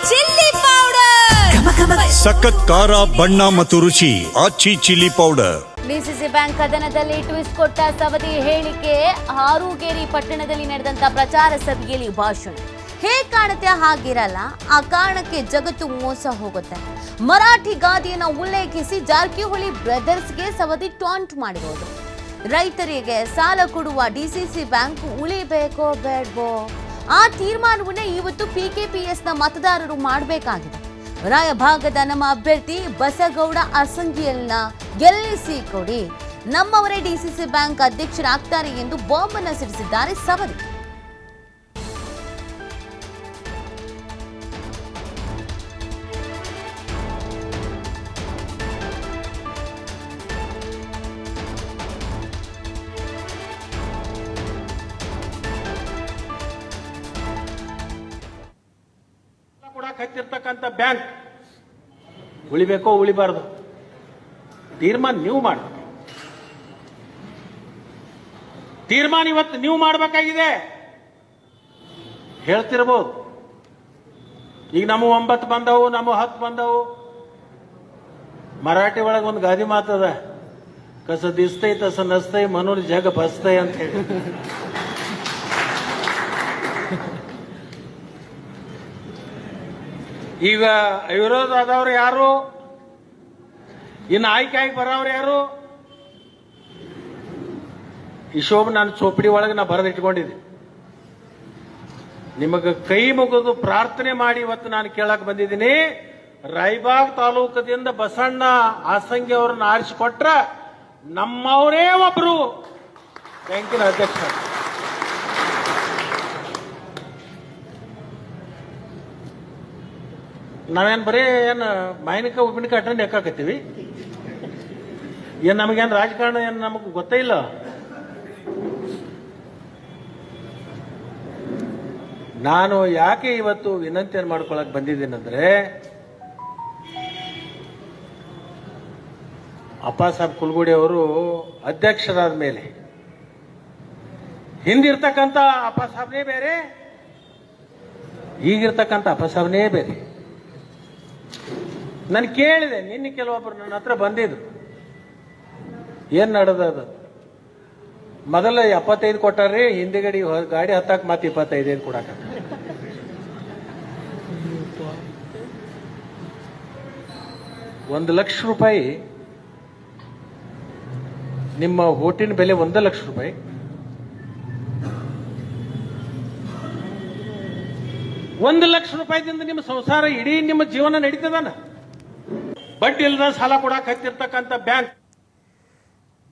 Chilli powder, ಸಖತ್ ಖಾರ ಬಣ್ಣ ಮತ್ತು ರುಚಿ Aachi chilli powder. DCC bank ಕದನದಲ್ಲಿ ಟ್ವಿಸ್ಟ್ ಕೊಟ್ಟ ಸವದಿ ಹೇಳಿಕೆ. ಹಾರೂಗೇರಿ ಪಟ್ಟಣದಲ್ಲಿ ನಡೆದಂತ ಪ್ರಚಾರ ಸಭೆಯಲ್ಲಿ ಭಾಷಣ. ಹೇಗ್ ಕಾಣುತ್ತೆ ಹಾಗಿರಲ್ಲ, ಆ ಕಾರಣಕ್ಕೆ ಜಗತ್ತು ಮೋಸ ಹೋಗುತ್ತೆ. ಮರಾಠಿ ಗಾದೆಯನ್ನ ಉಲ್ಲೇಖಿಸಿ ಜಾರಕಿಹೊಳಿ ಬ್ರದರ್ಸ್ಗೆ ಸವದಿ ಟಾಂಟ್ ಮಾಡಿರೋದು. ರೈತರಿಗೆ ಸಾಲ ಕೊಡುವ ಡಿಸಿಸಿ ಬ್ಯಾಂಕ್ ಉಳಿಬೇಕೋ ಬೇಡವೋ ಆ ತೀರ್ಮಾನವನ್ನೇ ಇವತ್ತು ಪಿಕೆಪಿಎಸ್ನ ಮತದಾರರು ಮಾಡಬೇಕಾಗಿದೆ. ರಾಯಭಾಗದ ನಮ್ಮ ಅಭ್ಯರ್ಥಿ ಬಸಗೌಡ ಅಸಂಗಿಯಲ್ನ ಗೆಲ್ಲಿಸಿ ಕೊಡಿ, ನಮ್ಮವರೇ ಡಿಸಿಸಿ ಬ್ಯಾಂಕ್ ಅಧ್ಯಕ್ಷರಾಗ್ತಾರೆ ಎಂದು ಬಾಂಬ್ ಅನ್ನು ಸಿಡಿಸಿದ್ದಾರೆ ಸವದಿ. ಹತ್ತಿರ್ತಕ್ಕಂಥ ಬ್ಯಾಂಕ್ ಉಳಿಬೇಕೋ ಉಳಿಬಾರ್ದು ತೀರ್ಮಾನ ನೀವು ಮಾಡಿ. ತೀರ್ಮಾನ ಇವತ್ತು ನೀವು ಮಾಡಬೇಕಾಗಿದೆ. ಹೇಳ್ತಿರ್ಬೋದು ಈಗ ನಮ್ಮ 9 ಬಂದವು, ನಮ್ಮ 10 ಬಂದವು. ಮರಾಠಿ ಒಳಗೆ ಒಂದು ಗಾದಿ ಮಾತದ, ಕಸ ದಿಸ್ತೈ ತಸ ನಸ್ತೈ ಮನೋರ್ ಜಗ ಬಸ್ತೈ ಅಂತ ಹೇಳಿ. ಈಗ ವಿರೋಧ ಆದವ್ರು ಯಾರು, ಇನ್ನು ಆಯ್ಕೆ ಬರೋರು ಯಾರು? ಈ ಶೋಭ ನಾನು ಚೋಪಡಿ ಒಳಗೆ ನಾ ಬರೆದಿಟ್ಕೊಂಡಿದ್ದೆ. ನಿಮಗೆ ಕೈ ಮುಗಿದು ಪ್ರಾರ್ಥನೆ ಮಾಡಿ ಇವತ್ತು ನಾನು ಕೇಳಕ್ ಬಂದಿದ್ದೀನಿ. ರಾಯಬಾಗ್ ತಾಲೂಕದಿಂದ ಬಸಣ್ಣ ಆಸಂಗಿ ಅವ್ರನ್ನ ಆರಿಸಿಕೊಟ್ರ ನಮ್ಮವರೇ ಒಬ್ರು ಬ್ಯಾಂಕಿನ ಅಧ್ಯಕ್ಷ. ನಾವೇನು ಬರೀ ಏನು ಮಾಯಿನಕ ಉಪ್ಪಿನಕ ಅಟೆಂಡ್ ಯಾಕಾಕತ್ತೀವಿ? ಏನು ನಮಗೇನು ರಾಜಕಾರಣ ಏನು ನಮಗೆ ಗೊತ್ತೇ ಇಲ್ಲ. ನಾನು ಯಾಕೆ ಇವತ್ತು ವಿನಂತಿಯನ್ನು ಮಾಡ್ಕೊಳಕ್ ಬಂದಿದ್ದೀನಂದ್ರೆ, ಅಪ್ಪಾಸಾಬ್ ಕುಲ್ಗುಡಿ ಅವರು ಅಧ್ಯಕ್ಷರಾದ ಮೇಲೆ ಹಿಂದಿರ್ತಕ್ಕಂಥ ಅಪ್ಪಾಸಾಬ್ನೇ ಬೇರೆ, ಈಗಿರ್ತಕ್ಕಂಥ ಅಪ್ಪಾಸಾಬ್ನೇ ಬೇರೆ. ನಾನು ಕೇಳಿದೆ, ನಿನ್ನೆ ಕೆಲವೊಬ್ಬರು ನನ್ನ ಹತ್ರ ಬಂದಿದ್ರು, ಏನ್ ನಡೆದದು? ಮೊದಲ 75 ಕೊಟ್ಟಾರ್ರಿ, ಹಿಂದಿಗಡಿ ಗಾಡಿ ಹತ್ತಾಕ ಮತ್ತೆ 25 ಕೊಡಾಕ. ₹1,00,000 ನಿಮ್ಮ ಓಟಿನ ಬೆಲೆ ₹1,00,000. ₹1,00,000 ನಿಮ್ಮ ಸಂಸಾರ, ಇಡೀ ನಿಮ್ಮ ಜೀವನ ನಡೀತದಾನ? ಬಡ್ಡಿ ಇಲ್ಲದ ಸಾಲ ಕೊಡಾಕ್ ಹತ್ತಿರ್ತಕ್ಕಂಥ ಬ್ಯಾಂಕ್